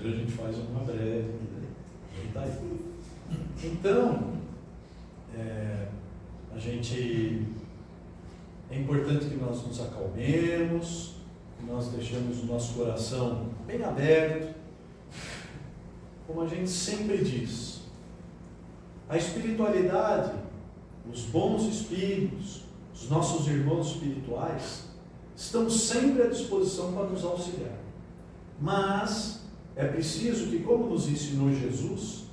a gente faz uma breve, ele está aí. Então, é importante que nós nos acalmemos, que nós deixemos o nosso coração bem aberto. Como a gente sempre diz, a espiritualidade, os bons espíritos, os nossos irmãos espirituais, estão sempre à disposição para nos auxiliar. Mas é preciso que, como nos ensinou Jesus,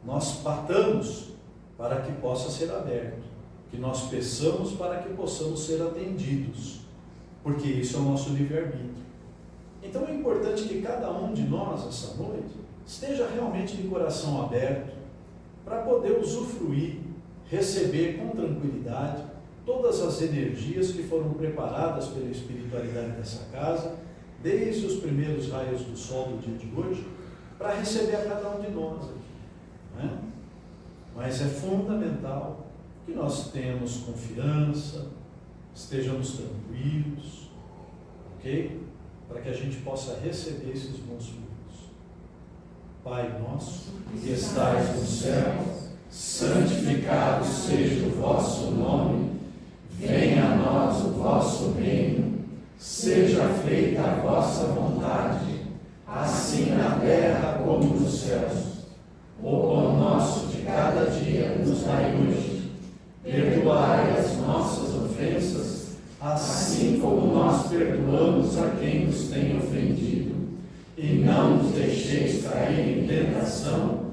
nós batamos para que possa ser aberto, que nós peçamos para que possamos ser atendidos, porque isso é o nosso livre-arbítrio. Então é importante que cada um de nós, essa noite, esteja realmente de coração aberto para poder usufruir, receber com tranquilidade todas as energias que foram preparadas pela espiritualidade dessa casa, desde os primeiros raios do sol do dia de hoje, para receber a cada um de nós aqui, né? Mas é fundamental que nós tenhamos confiança, estejamos tranquilos, ok? Para que a gente possa receber esses bons frutos. Pai nosso, que estais no céu, santificado seja o vosso nome, venha a nós o vosso reino, seja feita a vossa vontade, assim na terra como nos céus. O pão nosso de cada dia nos dai hoje, perdoai as nossas ofensas, assim como nós perdoamos a quem nos tem ofendido, e não nos deixeis cair em tentação,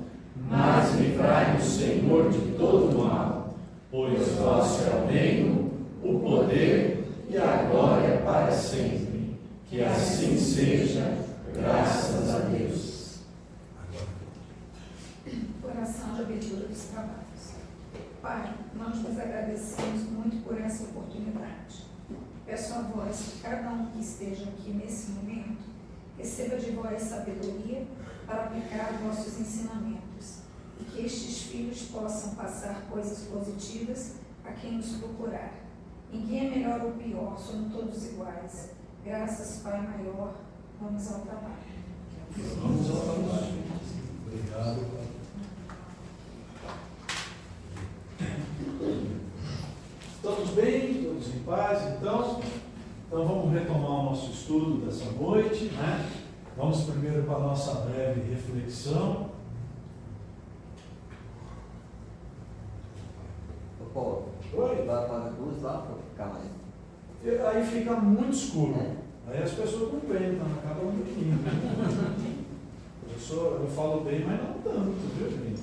mas livrai-nos, Senhor, de todo mal, pois vosso é o reino, o poder e a glória para sempre. Que assim seja, graças a Deus. Oração de abertura dos trabalhos. Pai, nós nos agradecemos muito por essa oportunidade. Peço a vós que cada um que esteja aqui nesse momento receba de vós sabedoria para aplicar vossos ensinamentos e que estes filhos possam passar coisas positivas a quem nos procurar. Ninguém é melhor ou pior, somos todos iguais. Graças, Pai maior. Vamos ao trabalho. Vamos ao trabalho. Obrigado. Todos bem? Todos em paz? Então vamos retomar o nosso estudo dessa noite, né? Vamos primeiro para a nossa breve reflexão. Pô, Oi? vai apagar a luz lá para ficar mais. Aí fica muito escuro. Aí as pessoas não veem, tá? Acaba um pouquinho. Eu falo bem, mas não tanto, viu, gente?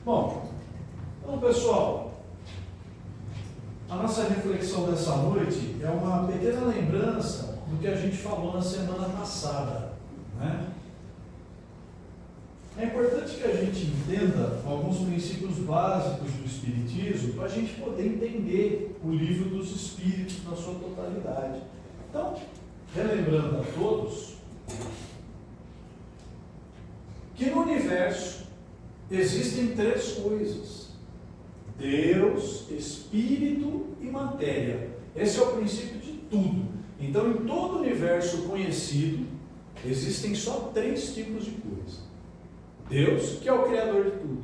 Bom, então, pessoal, a nossa reflexão dessa noite é uma pequena lembrança do que a gente falou na semana passada, né? É importante que a gente entenda alguns princípios básicos do Espiritismo para a gente poder entender o livro dos Espíritos na sua totalidade. Então, relembrando a todos que no universo existem três coisas: Deus, Espírito e matéria. Esse é o princípio de tudo. Então, em todo o universo conhecido, existem só três tipos de coisa: Deus, que é o Criador de tudo,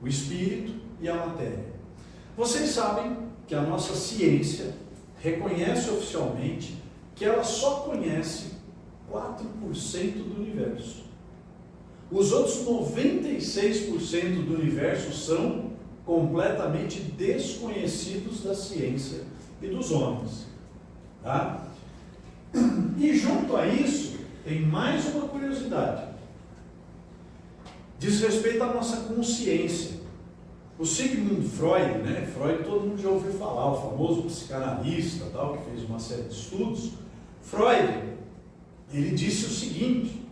o Espírito e a matéria. Vocês sabem que a nossa ciência reconhece oficialmente que ela só conhece 4% do universo. Os outros 96% do universo são completamente desconhecidos da ciência e dos homens. Tá? E junto a isso, tem mais uma curiosidade. Diz respeito à nossa consciência. O Sigmund Freud, né? Freud todo mundo já ouviu falar, o famoso psicanalista, tal, que fez uma série de estudos. Freud, ele disse o seguinte,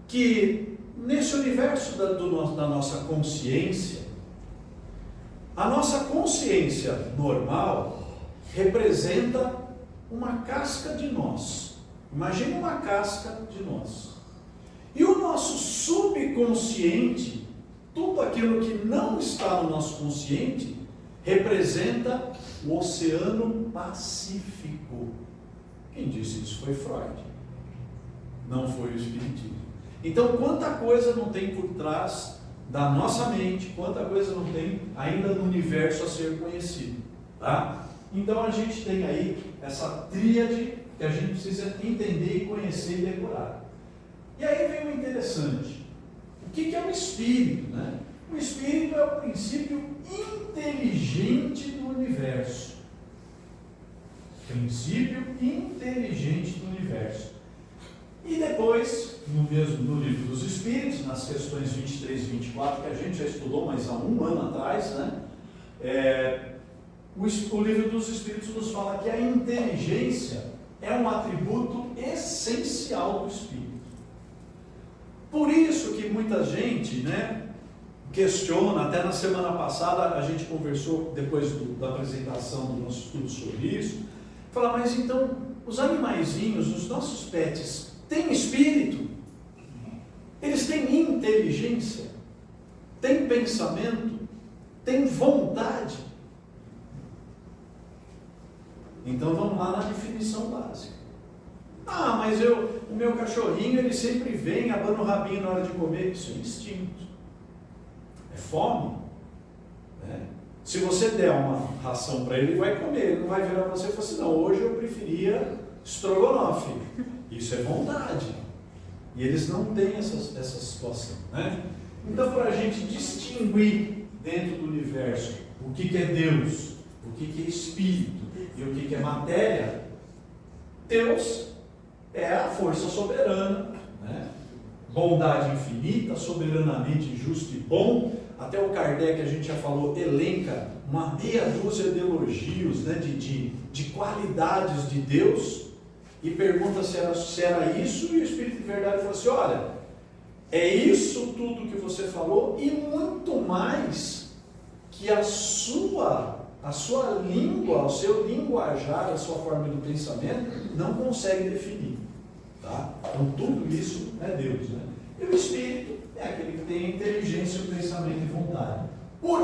que nesse universo da nossa consciência, a nossa consciência normal representa uma casca de nós. Imagine uma casca de nós. E o nosso subconsciente, tudo aquilo que não está no nosso consciente, representa o Oceano Pacífico. Quem disse isso foi Freud. não foi o Espiritismo. Então, quanta coisa não tem por trás da nossa mente, quanta coisa não tem ainda no universo a ser conhecido, tá? Então, a gente tem aí essa tríade que a gente precisa entender e conhecer e decorar. E aí vem o interessante. O que é o Espírito, né? O Espírito é o princípio inteligente do universo. Princípio inteligente do universo. E depois, no livro dos Espíritos, nas questões 23 e 24, que a gente já estudou, mas há um ano atrás, né? O livro dos Espíritos nos fala que a inteligência é um atributo essencial do Espírito. Por isso que muita gente, né, questiona, até na semana passada a gente conversou, depois da apresentação do nosso estudo sobre isso, fala, mas então, os animaizinhos, os nossos pets, têm espírito? Eles têm inteligência? Têm pensamento? Têm vontade? Então vamos lá na definição básica. Ah, mas o meu cachorrinho, ele sempre vem, abana o rabinho na hora de comer. Isso é instinto. É fome. Né? Se você der uma ração para ele, ele vai comer. Ele não vai virar para você e falar assim, não, hoje eu preferia estrogonofe. Isso é vontade. E eles não têm essa situação. Né? Então, para a gente distinguir dentro do universo o que é Deus, o que é espírito e o que é matéria, Deus é a força soberana, né? Bondade infinita, soberanamente justo e bom. Até o Kardec, a gente já falou, elenca uma meia dúzia de elogios, né? de qualidades de Deus, e pergunta se era isso, e o Espírito de Verdade falou assim, olha, é isso tudo que você falou, e muito mais que a sua língua, o seu linguajar, a sua forma de pensamento, não consegue definir. Tá? Então, tudo isso é Deus. Né? E o Espírito é aquele que tem a inteligência, o pensamento e vontade. O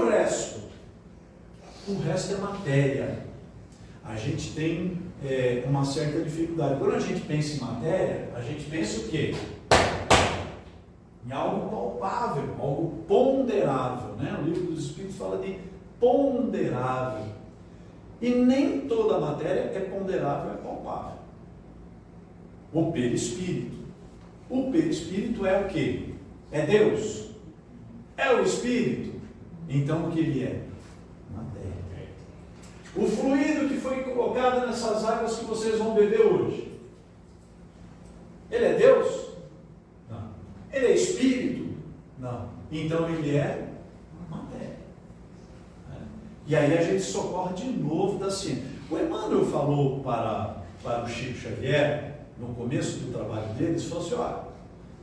resto é matéria. A gente tem uma certa dificuldade. Quando a gente pensa em matéria, a gente pensa o quê? Em algo palpável, algo ponderável. Né? O livro dos Espíritos fala de ponderável. E nem toda matéria é ponderável, é palpável. O perispírito. O perispírito é o quê? É Deus? É o Espírito? Então o que ele é? Matéria. O fluido que foi colocado nessas águas que vocês vão beber hoje, ele é Deus? Não. Ele é Espírito? Não. Então ele é matéria. E aí a gente socorre de novo da ciência. O Emmanuel falou para o Chico Xavier, no começo do trabalho deles, falou assim, olha,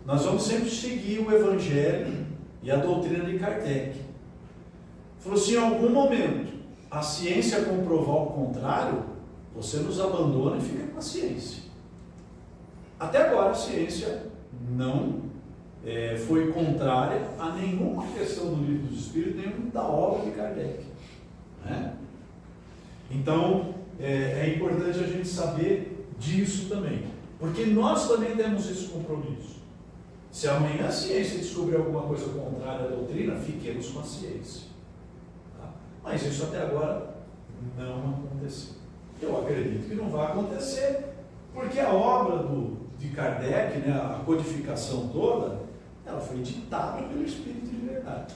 nós vamos sempre seguir o Evangelho e a doutrina de Kardec. Falou assim, em algum momento, a ciência comprovar o contrário, você nos abandona e fica com a ciência. Até agora a ciência não foi contrária a nenhuma questão do Livro dos Espíritos, nenhuma da obra de Kardec. Né? Então, é importante a gente saber disso também. Porque nós também temos esse compromisso. Se amanhã a ciência descobrir alguma coisa contrária à doutrina, fiquemos com a ciência. Tá? Mas isso até agora não aconteceu. Eu acredito que não vai acontecer, porque a obra de Kardec, né, a codificação toda, ela foi ditada pelo Espírito de Verdade.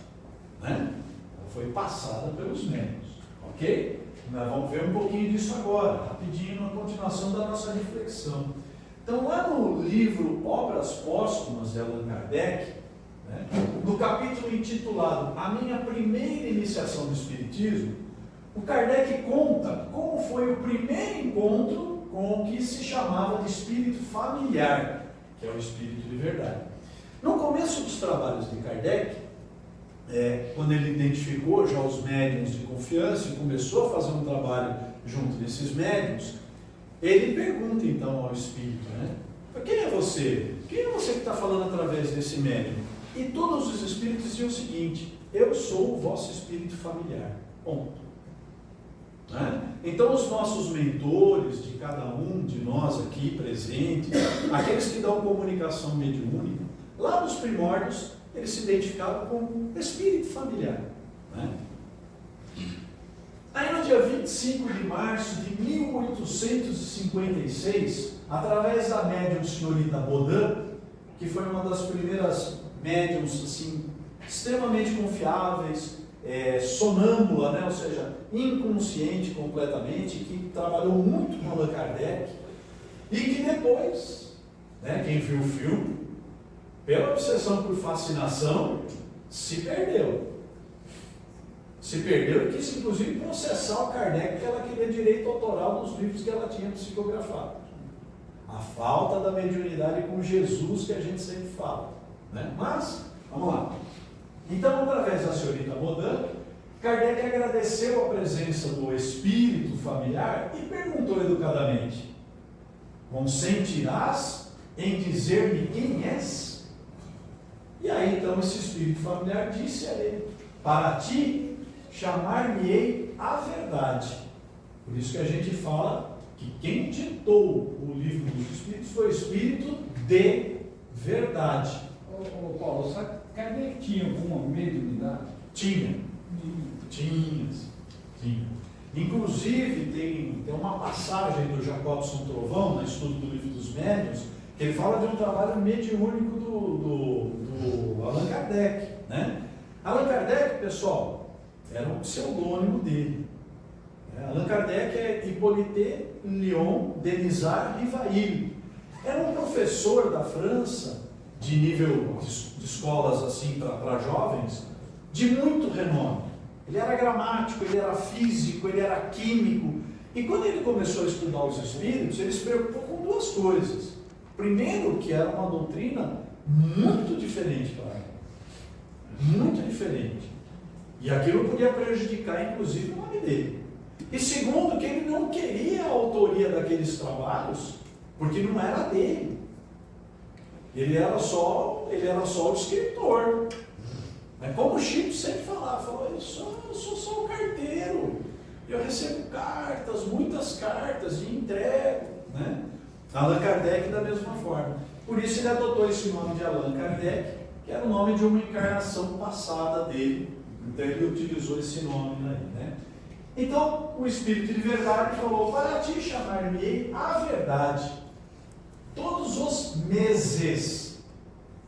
Né? Ela foi passada pelos médiuns. Ok? Nós vamos ver um pouquinho disso agora, rapidinho, na continuação da nossa reflexão. Então, lá no livro Obras Póstumas de Allan Kardec, né, no capítulo intitulado A Minha Primeira Iniciação do Espiritismo, o Kardec conta como foi o primeiro encontro com o que se chamava de espírito familiar, que é o Espírito de Verdade. No começo dos trabalhos de Kardec, quando ele identificou já os médiuns de confiança e começou a fazer um trabalho junto desses médiuns, ele pergunta então ao Espírito, né? Quem é você? Quem é você que está falando através desse médium? E todos os Espíritos diziam o seguinte, eu sou o vosso Espírito familiar. Ponto. né? Então, os nossos mentores, de cada um de nós aqui presentes, aqueles que dão comunicação mediúnica, lá nos primórdios, eles se identificavam com espírito familiar, né? Aí no dia 25 de março de 1856, através da médium senhorita Baudin, que foi uma das primeiras médiums assim, extremamente confiáveis, sonâmbula, né? Ou seja, inconsciente completamente, que trabalhou muito com Allan Kardec, e que depois, né, quem viu o filme, pela obsessão por fascinação, se perdeu. Se perdeu e quis, inclusive, processar o Kardec, porque ela queria direito autoral dos livros que ela tinha psicografado. A falta da mediunidade com Jesus que a gente sempre fala, né? Mas, vamos lá. Então, através da senhorita Baudin, Kardec agradeceu a presença do espírito familiar e perguntou educadamente: consentirás em dizer-me quem és? E aí, então, esse espírito familiar disse a ele: para ti, chamar-me-ei a verdade. Por isso que a gente fala que quem ditou o livro dos Espíritos foi o Espírito de verdade. Ô Paulo, sabe, Kardec tinha alguma mediunidade? Tinha. Inclusive, tem uma passagem do Jacobson Trovão, no estudo do Livro dos Médiuns, que ele fala de um trabalho mediúnico do Allan Kardec, né? Allan Kardec, pessoal, era um pseudônimo dele. Allan Kardec é Hippolyte Léon Denisard Rivail. Era um professor da França, de nível de escolas assim para jovens, de muito renome. Ele era gramático, ele era físico, ele era químico. E quando ele começou a estudar os espíritos, ele se preocupou com duas coisas. Primeiro, que era uma doutrina muito diferente para ele. Muito diferente. E aquilo podia prejudicar, inclusive, o nome dele. E segundo, que ele não queria a autoria daqueles trabalhos, porque não era dele. Ele era só o escritor. Como o Chico sempre falava, eu sou só o carteiro. Eu recebo cartas, muitas cartas, e entrego, né? Allan Kardec da mesma forma. Por isso ele adotou esse nome de Allan Kardec, que era o nome de uma encarnação passada dele. Então ele utilizou esse nome aí, né? Então o Espírito de Verdade falou: para ti chamar-me a verdade. Todos os meses,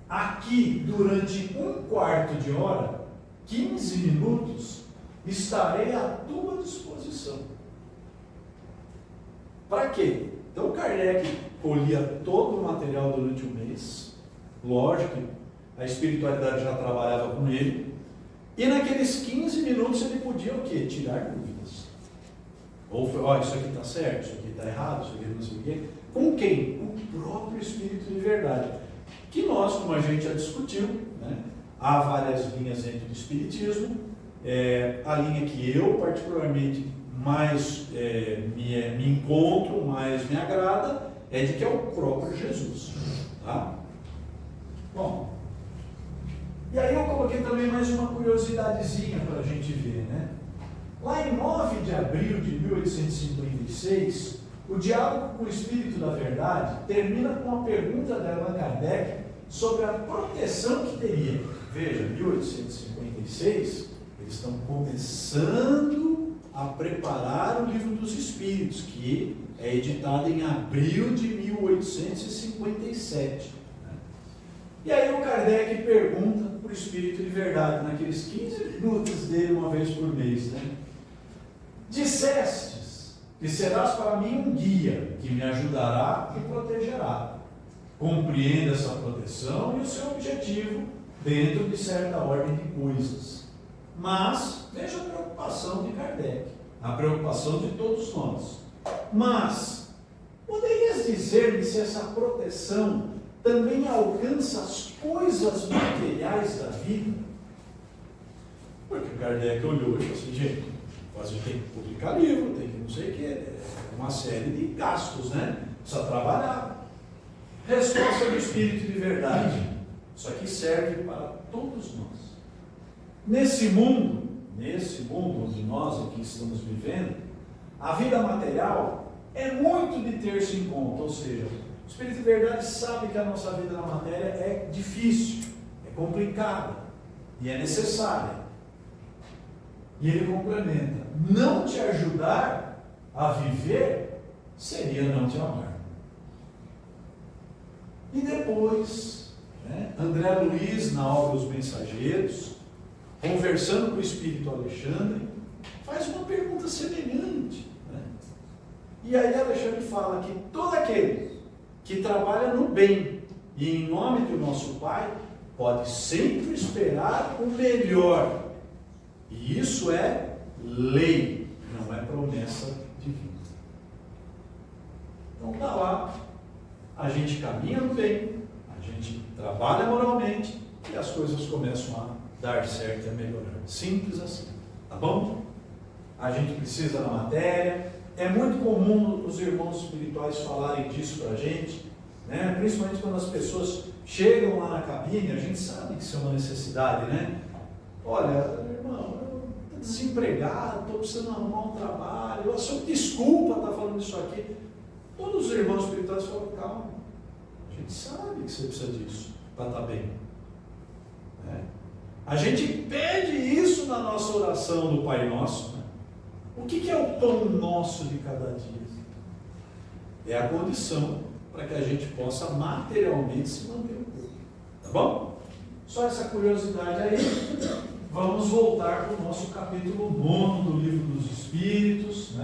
aqui durante 1/4 de hora, 15 minutos, estarei à tua disposição. Para quê? Então Kardec colhia todo o material durante um mês, lógico que a espiritualidade já trabalhava com ele. E naqueles 15 minutos ele podia o quê? Tirar dúvidas. Ou, isso aqui está certo, isso aqui está errado, isso aqui não sei o quê. Com quem? Com o próprio Espírito de Verdade. Que nós, como a gente já discutiu, né? Há várias linhas dentro do Espiritismo. A linha que eu particularmente mais me encontro, mais me agrada, é de que é o próprio Jesus. Tá? Bom, e aí eu coloquei também mais uma curiosidadezinha para a gente ver, né? Lá em 9 de abril de 1856, o diálogo com o Espírito da Verdade termina com uma pergunta de Allan Kardec sobre a proteção que teria. Veja, 1856, eles estão começando a preparar o Livro dos Espíritos, que é editado em abril de 1857. E aí o Kardec pergunta para o Espírito de Verdade, naqueles 15 minutos dele, uma vez por mês, né? Dissestes que serás para mim um guia que me ajudará e protegerá. Compreenda essa proteção e o seu objetivo dentro de certa ordem de coisas. Mas, veja a preocupação de Kardec, a preocupação de todos nós. Mas, poderias dizer-me se essa proteção também alcança as coisas materiais da vida? Porque o Kardec olhou e falou assim: gente, a gente tem que publicar livro, tem que não sei o que, uma série de gastos, né? Precisa trabalhar. Resposta do Espírito de Verdade: isso aqui serve para todos nós. Nesse mundo onde nós aqui estamos vivendo, a vida material é muito de ter-se em conta, ou seja, o Espírito de Verdade sabe que a nossa vida na matéria é difícil, é complicada e é necessária. E ele complementa: não te ajudar a viver seria não te amar. E depois, André Luiz, na obra Os Mensageiros, conversando com o Espírito Alexandre, faz uma pergunta semelhante. E aí Alexandre fala que todo aquele que trabalha no bem e em nome do nosso Pai pode sempre esperar o melhor. E isso é lei, não é promessa divina. Então está lá, a gente caminha no bem, a gente trabalha moralmente e as coisas começam a dar certo e a melhorar. Simples assim, tá bom? A gente precisa na matéria. É muito comum os irmãos espirituais falarem disso para a gente, né? Principalmente quando as pessoas chegam lá na cabine, a gente sabe que isso é uma necessidade, né? Olha, irmão, eu estou desempregado, estou precisando arrumar um trabalho, a senhora desculpa estar falando isso aqui. Todos os irmãos espirituais falam: calma, a gente sabe que você precisa disso para estar bem. A gente pede isso na nossa oração do Pai Nosso. O que é o pão nosso de cada dia? É a condição para que a gente possa materialmente se manter um pouco. Tá bom? Só essa curiosidade aí. Vamos voltar para o nosso capítulo 9 do Livro dos Espíritos.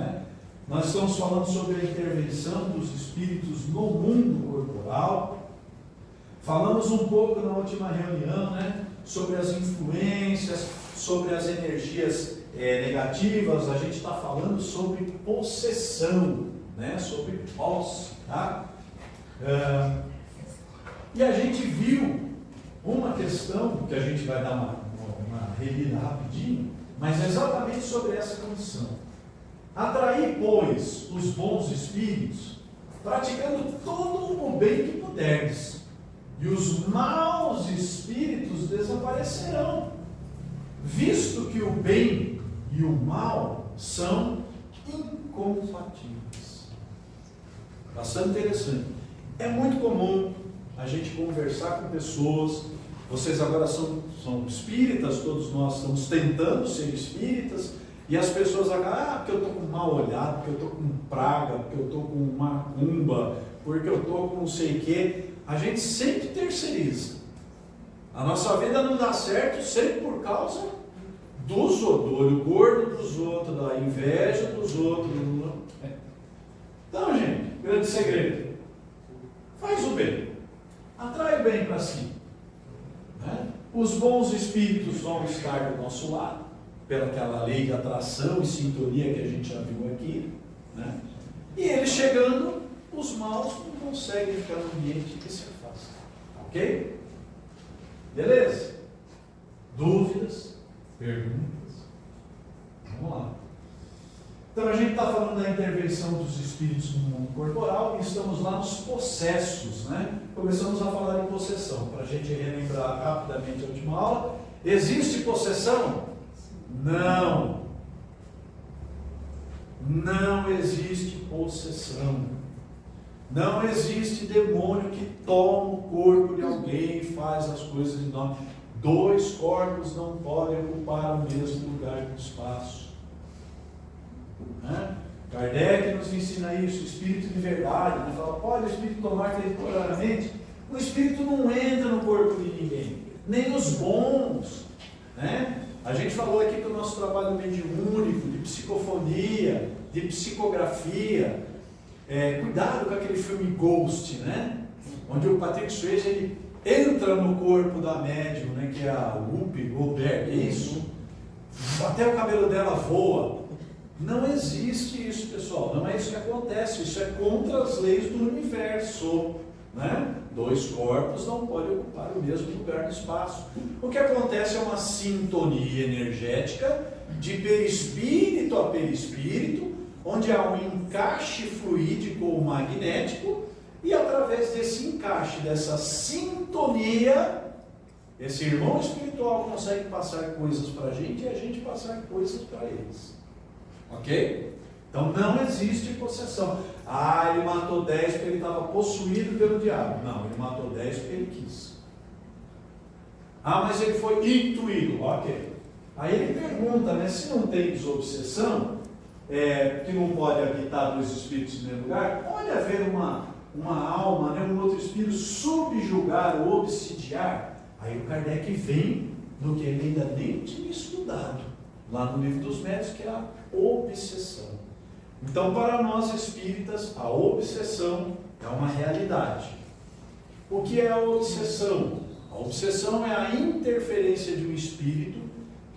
Nós estamos falando sobre a intervenção dos espíritos no mundo corporal. Falamos um pouco na última reunião, sobre as influências, sobre as energias negativas. A gente está falando sobre possessão, sobre posse, tá? E a gente viu uma questão que a gente vai dar uma relida rapidinho, mas exatamente sobre essa condição. Atrair, pois, os bons espíritos, praticando todo o bem que puderdes, e os maus espíritos desaparecerão, visto que o bem e o mal são incompatíveis. Bastante interessante. É muito comum a gente conversar com pessoas. Vocês agora são espíritas, todos nós estamos tentando ser espíritas, e as pessoas agora, porque eu estou com mal olhado, porque eu estou com praga, porque eu estou com macumba, porque eu estou com não sei o quê. A gente sempre terceiriza. A nossa vida não dá certo sempre por causa dos outros, do olho gordo dos outros, da inveja dos outros. Então, gente, grande segredo: faz o bem, atrai o bem para si. Os bons espíritos vão estar do nosso lado, pelaquela lei de atração e sintonia que a gente já viu aqui. E eles chegando, os maus não conseguem ficar no ambiente que se afasta. Ok? Beleza? Dúvidas? Perguntas? Vamos lá. Então a gente está falando da intervenção dos espíritos no mundo corporal e estamos lá nos possessos, Começamos a falar em possessão. Para a gente relembrar rapidamente a última aula: existe possessão? Não. Não existe possessão. Não existe demônio que toma o corpo de alguém e faz as coisas de nome. Dois corpos não podem ocupar o mesmo lugar no espaço. Kardec nos ensina isso, o espírito de verdade. Fala: pode o espírito tomar temporariamente? O espírito não entra no corpo de ninguém, nem nos bons. A gente falou aqui do nosso trabalho mediúnico, de psicofonia, de psicografia. Cuidado com aquele filme Ghost, onde o Patrick Swayze ele entra no corpo da médium, que é a Whoopi Goldberg, isso? Até o cabelo dela voa. Não existe isso, pessoal. Não é isso que acontece. Isso é contra as leis do universo. Dois corpos não podem ocupar o mesmo lugar no espaço. O que acontece é uma sintonia energética de perispírito a perispírito, onde há um encaixe fluídico ou magnético, e através desse encaixe, dessa sintonia, esse irmão espiritual consegue passar coisas para a gente e a gente passar coisas para eles. Ok? Então não existe possessão. Ah, ele matou 10 porque ele estava possuído pelo diabo. Não, ele matou 10 porque ele quis. Ah, mas ele foi intuído. Ok. Aí ele pergunta, né, se não tem desobsessão, que não pode habitar dois espíritos no mesmo lugar, pode haver uma alma, né, um outro espírito subjugar ou obsidiar? Aí o Kardec vem no que ele ainda nem tinha estudado, lá no Livro dos Médiuns, que é a obsessão. Então, para nós espíritas, a obsessão é uma realidade. O que é a obsessão? A obsessão é a interferência de um espírito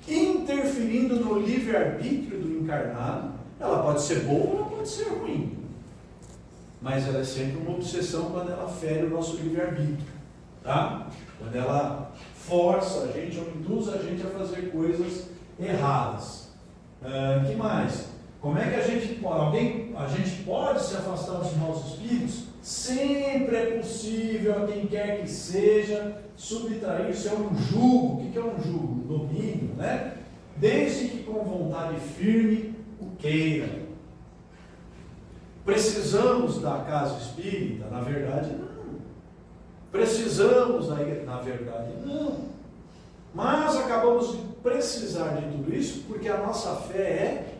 interferindo no livre-arbítrio do encarnado. Ela pode ser boa ou ela pode ser ruim, mas ela é sempre uma obsessão quando ela fere o nosso livre-arbítrio, tá? Quando ela força a gente ou induz a gente a fazer coisas erradas. Que mais? Como é que a gente pode se afastar dos maus espíritos? Sempre é possível, a quem quer que seja, subtrair-se a um jugo. O que é um jugo? Um domínio, né? Desde que com vontade firme o queira. Precisamos da casa espírita? Na verdade, não. Precisamos da igreja? Na verdade, não. Mas acabamos de precisar de tudo isso porque a nossa fé é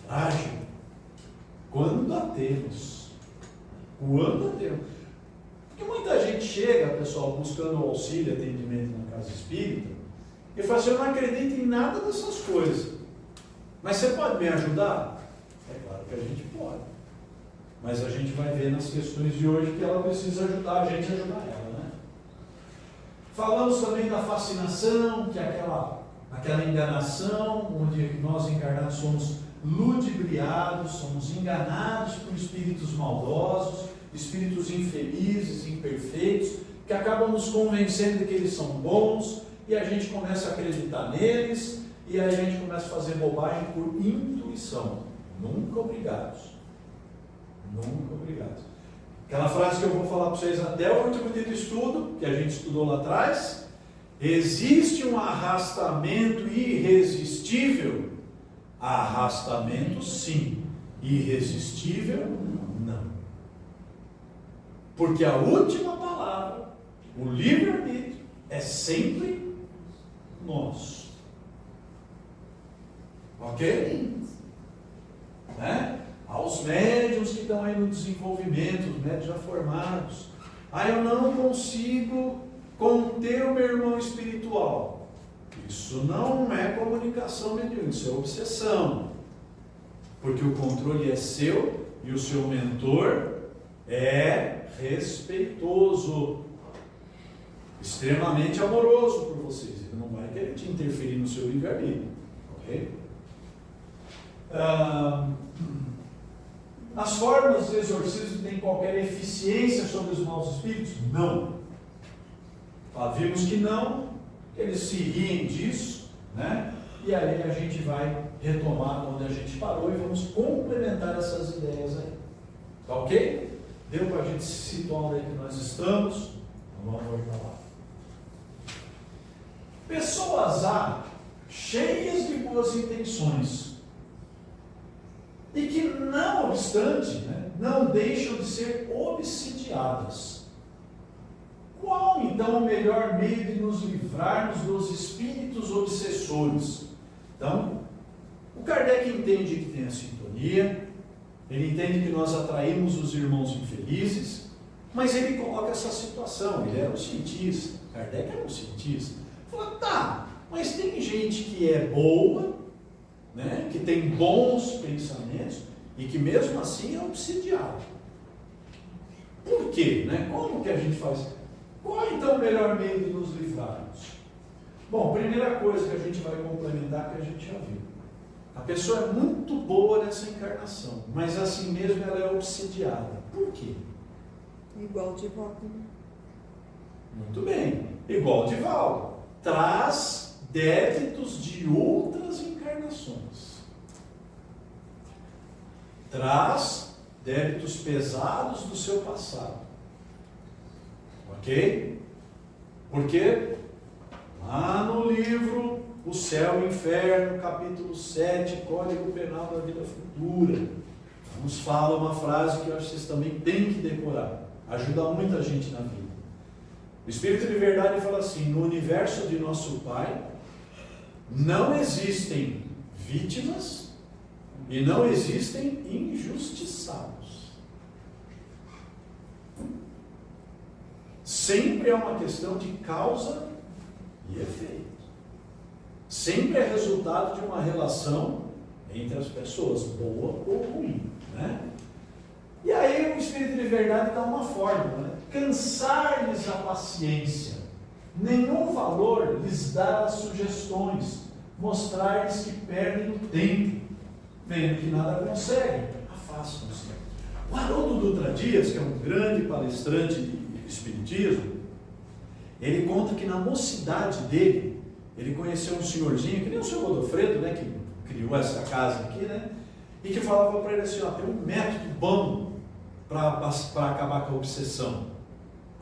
frágil. Quando a temos. Quando a temos. Porque muita gente chega, pessoal, buscando auxílio e atendimento na casa espírita, e fala assim: eu não acredito em nada dessas coisas. Mas você pode me ajudar? É claro que a gente pode. Mas a gente vai ver nas questões de hoje que ela precisa ajudar a gente a ajudar ela, né? Falamos também da fascinação, que é aquela enganação, onde nós encarnados somos ludibriados, somos enganados por espíritos maldosos, espíritos infelizes, imperfeitos, que acabam nos convencendo de que eles são bons, e a gente começa a acreditar neles, e aí a gente começa a fazer bobagem por intuição. Nunca obrigados. Nunca obrigados. Aquela frase que eu vou falar para vocês até o último dia do estudo, que a gente estudou lá atrás: existe um arrastamento irresistível? Arrastamento sim, irresistível não. Porque a última palavra, o livre-arbítrio, é sempre nosso. Ok? Né? Aos médiuns que estão aí no desenvolvimento, os médiuns já formados. Eu não consigo conter o meu irmão espiritual. Isso não é comunicação mediúnica, isso é obsessão. Porque o controle é seu e o seu mentor é respeitoso, extremamente amoroso por vocês. Ele não vai querer te interferir no seu livre-arbítrio. Ok? As formas de exorcismo têm qualquer eficiência sobre os maus espíritos? Não. Vimos que não, eles se riem disso, né? E aí a gente vai retomar onde a gente parou e vamos complementar essas ideias aí. Tá ok? Deu para a gente se situar onde é que nós estamos? Então vamos voltar lá. Pessoas A, cheias de boas intenções, e que, não obstante, né, não deixam de ser obsidiadas. Qual, então, o melhor meio de nos livrarmos dos espíritos obsessores? Então, o Kardec entende que tem a sintonia, ele entende que nós atraímos os irmãos infelizes, mas ele coloca essa situação. Ele era um cientista, Kardec era um cientista. Fala, tá, mas tem gente que é boa, né, que tem bons pensamentos e que mesmo assim é obsidiado. Por quê? Né? Como que a gente faz? Qual é então o melhor meio de nos livrarmos? Bom, primeira coisa que a gente vai complementar, que a gente já viu: a pessoa é muito boa nessa encarnação, mas assim mesmo ela é obsidiada. Por quê? Igual de volta. Muito bem, igual de Valdo. Traz débitos de outras encarnações. Traz débitos pesados do seu passado. Ok? Porque lá no livro o céu e o inferno, capítulo 7, Código Penal da Vida Futura. Nos fala uma frase que eu acho que vocês também têm que decorar. Ajuda muita gente na vida. O Espírito de Verdade fala assim: no universo de nosso Pai não existem vítimas e não existem injustiçados. Sempre é uma questão de causa e efeito. Sempre é resultado de uma relação entre as pessoas, boa ou ruim, né? E aí o Espírito de Verdade dá uma fórmula, né? Cansar-lhes a paciência, nenhum valor lhes dá as sugestões, mostrar-lhes que perdem o tempo, vendo que nada conseguem, afastam-se. O Haroldo Dutra Dias, que é um grande palestrante de Espiritismo, ele conta que na mocidade dele, ele conheceu um senhorzinho, que nem o senhor Godofredo, né, que criou essa casa aqui, né, e que falava para ele assim: ó, tem um método bom para acabar com a obsessão.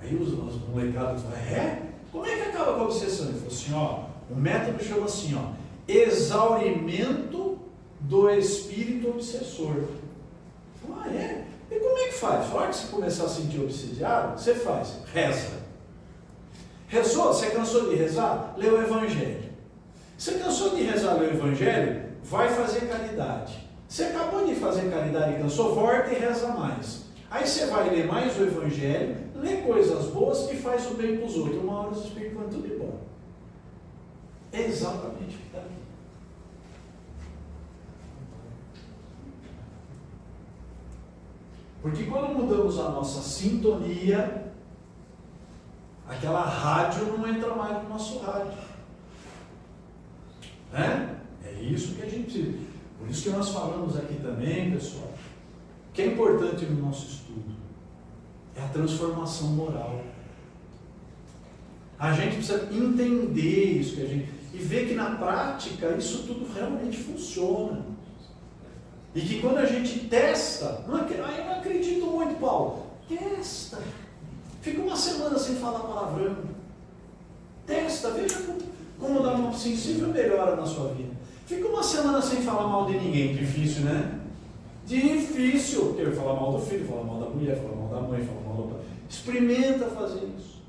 Aí os molecados falaram: como é que acaba com a obsessão? Ele falou assim: ó, o método chama assim, ó, exaurimento do espírito obsessor. Eu falei: é? E como é que faz? A hora que você começar a sentir obsediado, você faz, reza. Rezou? Você cansou de rezar? Lê o Evangelho. Você cansou de rezar, lê o Evangelho? Vai fazer caridade. Você acabou de fazer caridade e cansou? Volta e reza mais. Aí você vai ler mais o Evangelho, lê coisas boas e faz o bem para os outros. Uma hora os espíritos vão tudo embora. É exatamente o que está aqui. Porque quando mudamos a nossa sintonia, aquela rádio não entra mais no nosso rádio. Né? É isso que a gente precisa. Por isso que nós falamos aqui também, pessoal, que é importante no nosso estudo é a transformação moral. A gente precisa entender isso e ver que na prática isso tudo realmente funciona. E que quando a gente testa, eu não acredito muito, Paulo, testa. Fica uma semana sem falar palavrão. Testa, veja como dá uma sensível melhora na sua vida. Fica uma semana sem falar mal de ninguém. Difícil, né? Difícil. Porque falar mal do filho, falar mal da mulher, falar mal da mãe, falar mal do pai. Experimenta fazer isso.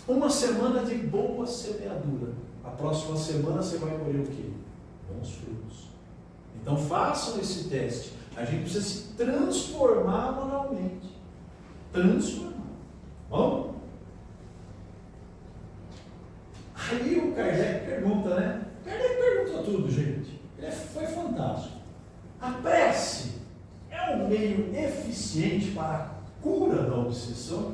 Uma semana de boa semeadura. A próxima semana você vai colher o quê? Bons frutos. Então façam esse teste. A gente precisa se transformar moralmente. Transformar. Bom? Aí o Kardec pergunta, né? Kardec pergunta tudo, gente. Foi fantástico. A prece é um meio eficiente para a cura da obsessão?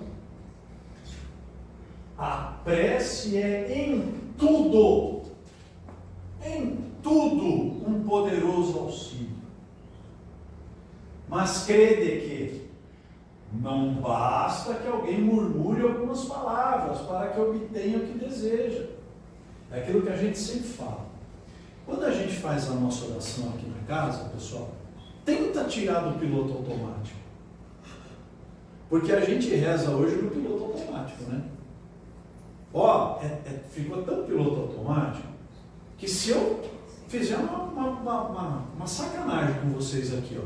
A prece é em tudo, um poderoso auxílio. Mas crede que não basta que alguém murmure algumas palavras para que obtenha o que deseja. É aquilo que a gente sempre fala. Quando a gente faz a nossa oração aqui na casa, pessoal, tenta tirar do piloto automático. Porque a gente reza hoje no piloto automático, né? Ficou tão piloto automático que se eu fizer uma sacanagem com vocês aqui, ó,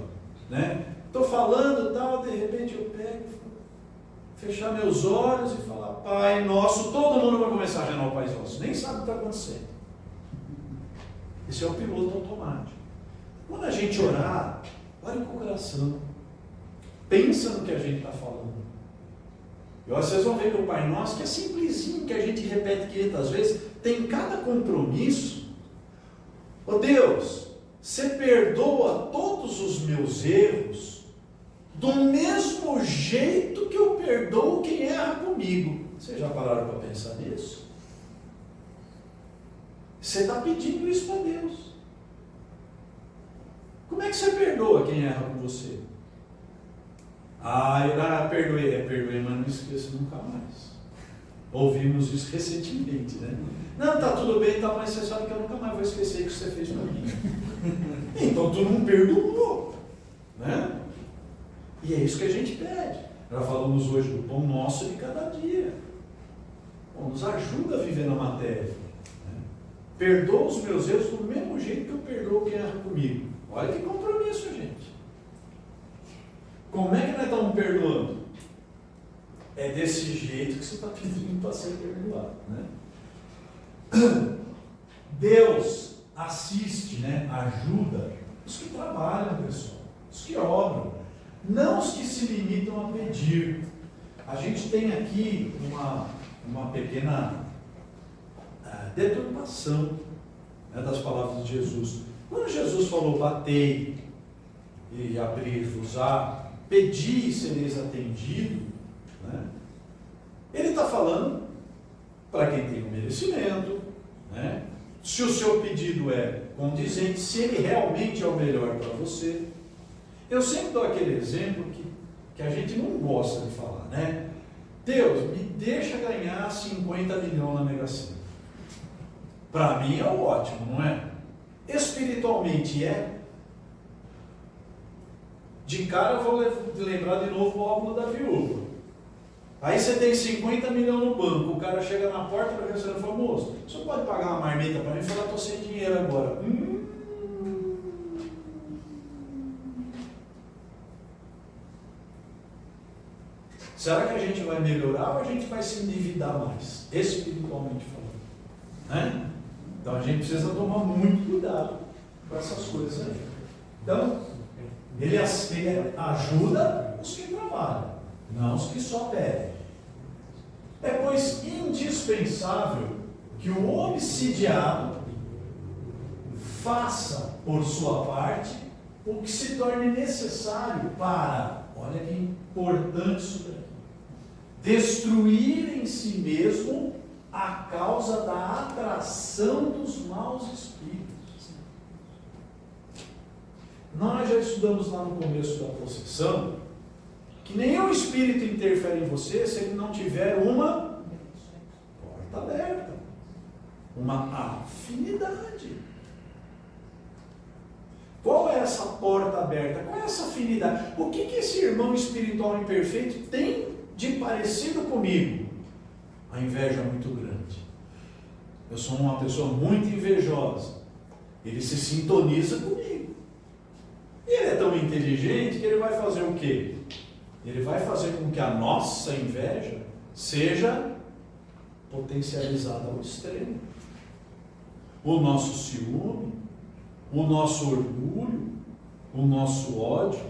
né? Estou falando e tal, de repente eu pego, fechar meus olhos e falar Pai Nosso, todo mundo vai começar a reinar o Pai Nosso, nem sabe o que está acontecendo. Esse é o piloto automático. Quando a gente orar, olhe com o coração, pensa no que a gente está falando. E vocês vão ver que o Pai Nosso, que é simplesinho, que a gente repete 500 vezes, tem cada compromisso. Ó Deus, você perdoa todos os meus erros do mesmo jeito que eu perdoo quem erra comigo. Vocês já pararam para pensar nisso? Você está pedindo isso para Deus. Como é que você perdoa quem erra com você? Perdoei, mas não esqueço nunca mais. Ouvimos isso recentemente, né? Não, tá tudo bem, tá, mas você sabe que eu nunca mais vou esquecer o que você fez para mim. Então tu não perdoou, né? E é isso que a gente pede. Já falamos hoje do pão nosso de cada dia. Bom, nos ajuda a viver na matéria. Né? perdoo os meus erros do mesmo jeito que eu perdoo quem erra comigo. Olha que compromisso, gente. Como é que nós estamos perdoando? É desse jeito que você está pedindo para ser perdoado, né? Deus assiste, né? Ajuda os que trabalham, pessoal, os que obram, não os que se limitam a pedir. A gente tem aqui uma pequena deturpação, né, das palavras de Jesus. Quando Jesus falou batei e abrir-vos-á, pedi e sereis atendido, né, ele está falando para quem tem o merecimento, né, se o seu pedido é condizente, se ele realmente é o melhor para você. Eu sempre dou aquele exemplo que a gente não gosta de falar, né? Deus, me deixa ganhar 50 milhões na Mega Sena. Para mim é ótimo, não é? Espiritualmente é. De cara eu vou lembrar de novo o óculos da viúva. Aí você tem 50 milhões no banco, o cara chega na porta para ver se ele é famoso. Você pode pagar uma marmita para mim e falar, estou sem dinheiro agora. Será que a gente vai melhorar ou a gente vai se endividar mais? Espiritualmente falando. Né? Então a gente precisa tomar muito cuidado com essas coisas aí. Então, ele ajuda os que trabalham, não os que só pedem. É, pois, indispensável que o obsidiado faça, por sua parte, o que se torne necessário para, olha que importante isso daqui, destruir em si mesmo a causa da atração dos maus espíritos. Nós já estudamos lá no começo da possessão que nenhum espírito interfere em você se ele não tiver uma porta aberta, uma afinidade. Qual é essa porta aberta? Qual é essa afinidade? O que esse irmão espiritual imperfeito tem de parecido comigo? A inveja é muito grande. Eu sou uma pessoa muito invejosa. Ele se sintoniza comigo. E ele é tão inteligente que ele vai fazer o quê? Ele vai fazer com que a nossa inveja seja potencializada ao extremo. O nosso ciúme, o nosso orgulho, o nosso ódio.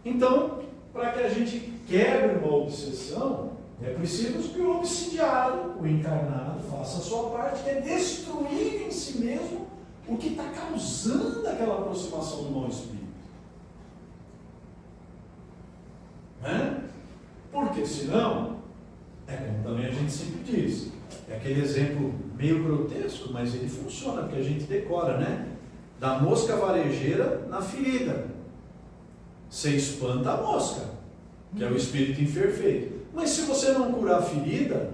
Então, para que a gente quebre uma obsessão, é preciso que o obsidiado, o encarnado, faça a sua parte, que é destruir em si mesmo o que está causando aquela aproximação do mau espírito. Né? Porque senão, é como também a gente sempre diz, é aquele exemplo meio grotesco, mas ele funciona, porque a gente decora, né? Da mosca varejeira na ferida. Você espanta a mosca, que é o espírito imperfeito. Mas se você não curar a ferida,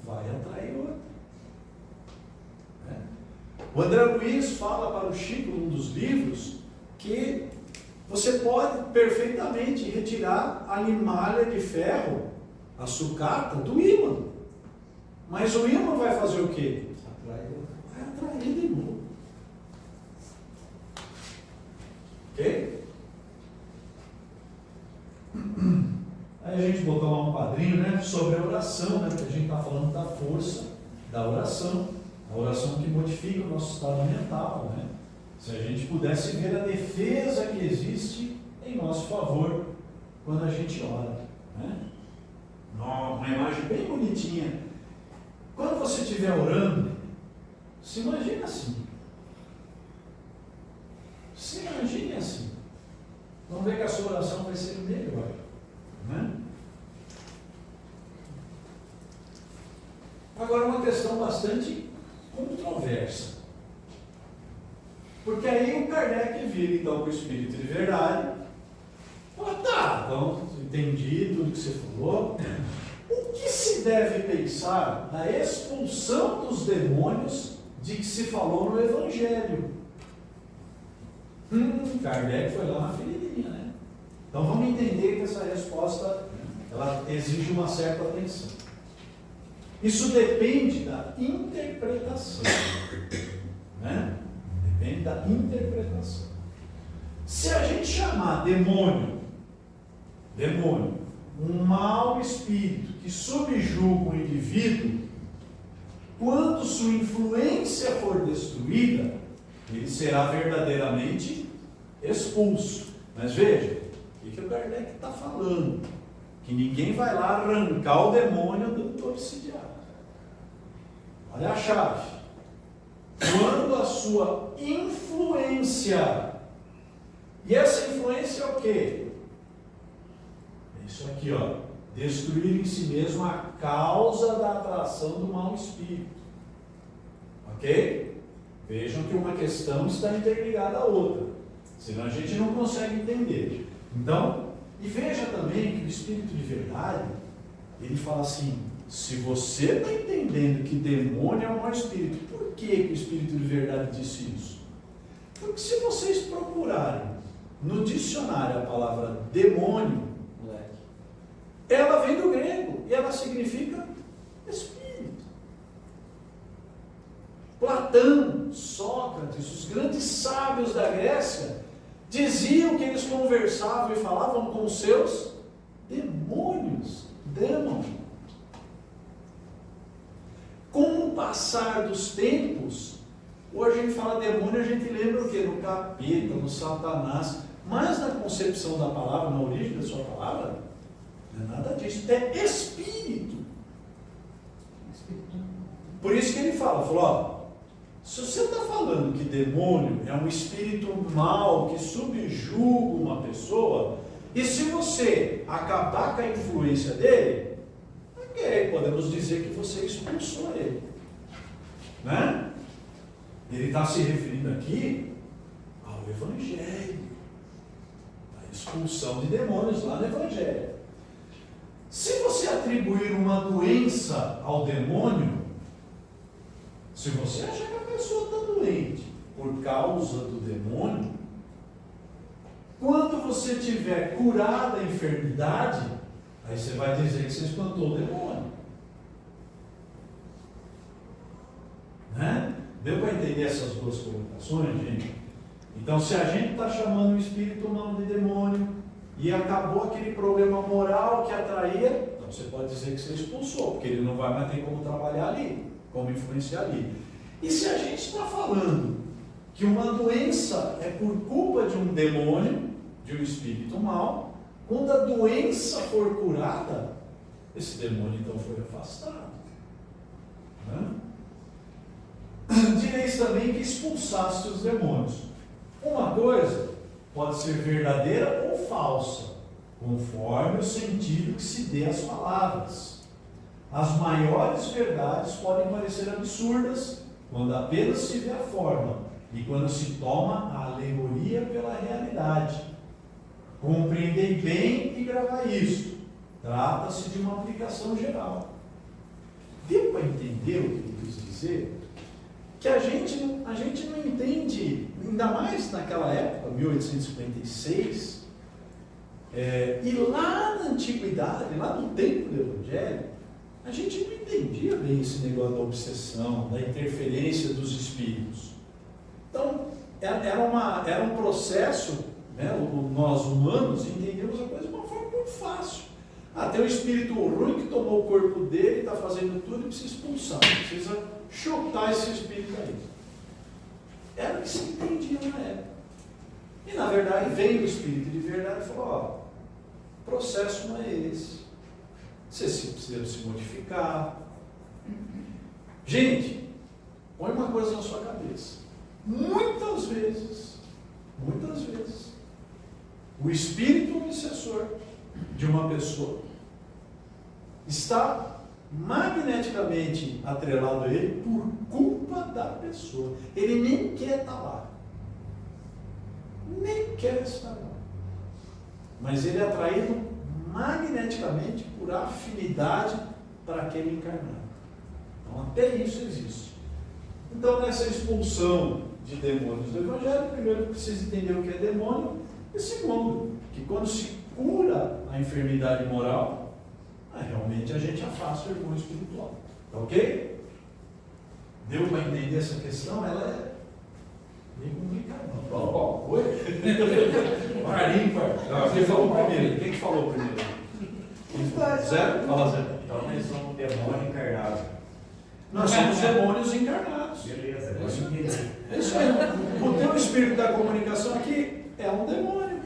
vai atrair outra. Né? O André Luiz fala para o Chico, num dos livros, que você pode perfeitamente retirar a limalha de ferro, a sucata, do ímã. Mas o ímã vai fazer o quê? Vai atrair de novo. Ok? Aí a gente botou lá um quadrinho, né, sobre a oração, né, porque a gente está falando da força da oração, a oração que modifica o nosso estado mental, né? Se a gente pudesse ver a defesa que existe em nosso favor quando a gente ora, né? Uma imagem bem bonitinha. Quando você estiver orando, se imagine assim. Se imagine assim. Vamos ver que a sua oração vai ser melhor. Né? Agora, uma questão bastante controversa. Porque aí o Kardec vira então para o Espírito de Verdade. Fala, tá, então entendi tudo que você falou. O que se deve pensar na expulsão dos demônios de que se falou no Evangelho? Kardec foi lá na feridinha, né? Então vamos entender que essa resposta ela exige uma certa atenção. Isso depende da interpretação. né? Depende da interpretação. Se a gente chamar demônio, um mau espírito que subjuga o indivíduo, quando sua influência for destruída, ele será verdadeiramente expulso. Mas veja, o que o Kardec está falando? Que ninguém vai lá arrancar o demônio do obsidiado. Olha a chave. Quando a sua influência, e essa influência é o quê? É isso aqui, ó. Destruir em si mesmo a causa da atração do mau espírito. Ok? Vejam que uma questão está interligada à outra. Senão a gente não consegue entender. Então, e veja também que o Espírito de verdade, ele fala assim, se você está entendendo que demônio é um mau espírito, por que o Espírito de verdade disse isso? Porque se vocês procurarem no dicionário a palavra demônio, ela vem do grego e ela significa espírito. Platão, Sócrates, os grandes sábios da Grécia, diziam que eles conversavam e falavam com os seus demônios, demon. Com o passar dos tempos, hoje a gente fala demônio, a gente lembra o quê? No capeta, no Satanás, mas na concepção da palavra, na origem da sua palavra, não é nada disso, é espírito. Por isso que ele falou, ó, se você está falando que demônio é um espírito mau que subjuga uma pessoa, e se você acabar com a influência dele, ok, podemos dizer que você expulsou ele. Né? Ele está se referindo aqui ao Evangelho, a expulsão de demônios lá no Evangelho. Se você atribuir uma doença ao demônio, se você achar que a pessoa está doente por causa do demônio, quando você tiver curado a enfermidade, aí você vai dizer que você espantou o demônio. Né? Deu para entender essas duas colocações, gente? Então, se a gente está chamando o espírito não de demônio e acabou aquele problema moral que atraía, então você pode dizer que você expulsou, porque ele não vai mais ter como trabalhar ali, como influenciar ali. E se a gente está falando que uma doença é por culpa de um demônio, de um espírito mau, quando a doença for curada, esse demônio então foi afastado. Né? Direis também que expulsaste os demônios. Uma coisa pode ser verdadeira ou falsa, conforme o sentido que se dê às palavras. As maiores verdades podem parecer absurdas quando apenas se vê a forma e quando se toma a alegoria pela realidade. Compreendei bem e gravai isso. Trata-se de uma aplicação geral. Deu para entender o que ele quis dizer? Que a gente não entende, ainda mais naquela época, 1856, e lá na antiguidade, lá no tempo do Evangelho, a gente não entendia bem esse negócio da obsessão, da interferência dos espíritos. Então, era um processo, né, nós humanos entendemos a coisa de uma forma muito fácil. Tem um espírito ruim que tomou o corpo dele, está fazendo tudo e precisa expulsar, precisa chutar esse espírito aí. Era o que se entendia na época. E na verdade veio o espírito de verdade e falou, o processo não é esse. Você precisa se modificar. Gente, põe uma coisa na sua cabeça. Muitas vezes, o espírito obsessor de uma pessoa está magneticamente atrelado a ele por culpa da pessoa. Ele nem quer estar lá. Nem quer estar lá. Mas ele é atraído magneticamente por afinidade para aquele encarnado. Então, até isso existe. Então, nessa expulsão de demônios do Evangelho, primeiro precisa entender o que é demônio, e segundo, que quando se cura a enfermidade moral, realmente a gente afasta o irmão espiritual. Tá ok? Deu para entender essa questão? Ela Nem complica não. Ó, Oi? Par, ímpar. Quem falou primeiro? Quem que falou primeiro? Zé? Fala, Zé. Então nós somos um demônio encarnado. Nós somos demônios encarnados. Beleza, É isso aí. O teu espírito da comunicação aqui é um demônio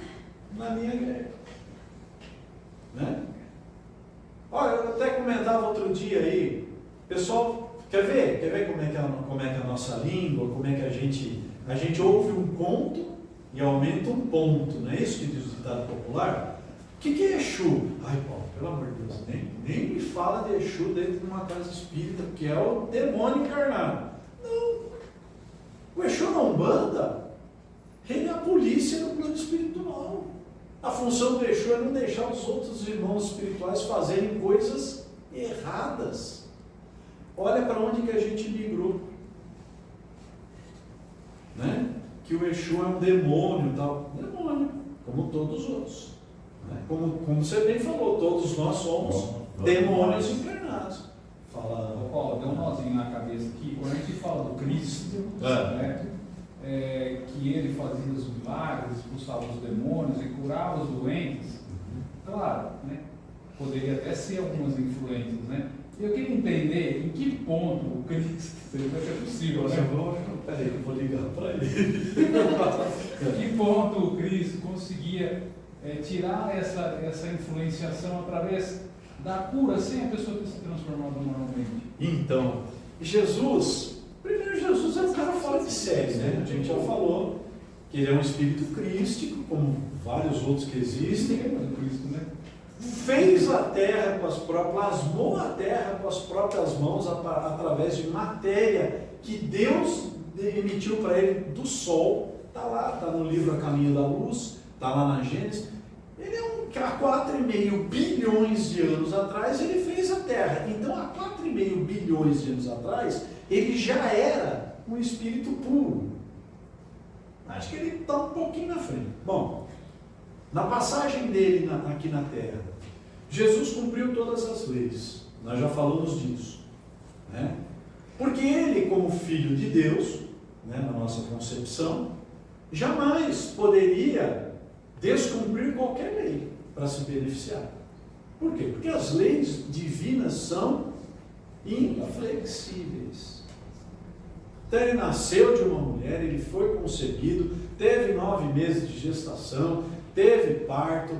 na minha igreja. Né? Olha, eu até comentava outro dia aí, pessoal, quer ver como é que é a nossa língua, como é que a gente ouve um conto e aumenta um ponto, não é isso que diz o ditado popular? O que é Exu? Ai, Paulo, pelo amor de Deus, nem me fala de Exu dentro de uma casa espírita, que é o demônio encarnado. Não. O Exu na Umbanda, ele é a polícia no plano espiritual. A função do Exu é não deixar os outros irmãos espirituais fazerem coisas erradas. Olha para onde que a gente migrou. Né? Que o Exu é um demônio, tal. Demônio, como todos os outros. Né? Como você bem falou, todos nós somos demônios encarnados. Fala. Ô, Paulo, deu um nozinho na cabeça aqui. Quando a gente fala do Cristo, certo? Que ele fazia os milagres, expulsava os demônios e curava os doentes, claro, né? Poderia até ser algumas influências, né? Eu queria entender em que ponto o Cristo, seria vai ser possível, né? Peraí, eu vou ligar para ele. Em que ponto o Cristo conseguia tirar essa influenciação através da cura, sem a pessoa ter se transformado normalmente? Então, Jesus é um cara fora de série, né? A gente já falou que ele é um espírito crístico, como vários outros que existem. Cristo, né? Fez a terra com as próprias, plasmou a terra com as próprias mãos através de matéria que Deus emitiu para ele do sol. Está lá, está no livro A Caminho da Luz, está lá na Gênesis. Ele há 4,5 bilhões de anos atrás, ele fez a terra. Então, há 4,5 bilhões de anos atrás, ele já era um espírito puro. Acho que ele está um pouquinho na frente. Bom, na passagem dele aqui na terra, Jesus cumpriu todas as leis. Nós já falamos disso. Né? Porque ele, como filho de Deus, né, na nossa concepção, jamais poderia descumprir qualquer lei para se beneficiar. Por quê? Porque as leis divinas são inflexíveis. Então ele nasceu de uma mulher, ele foi concebido, teve 9 meses de gestação, teve parto,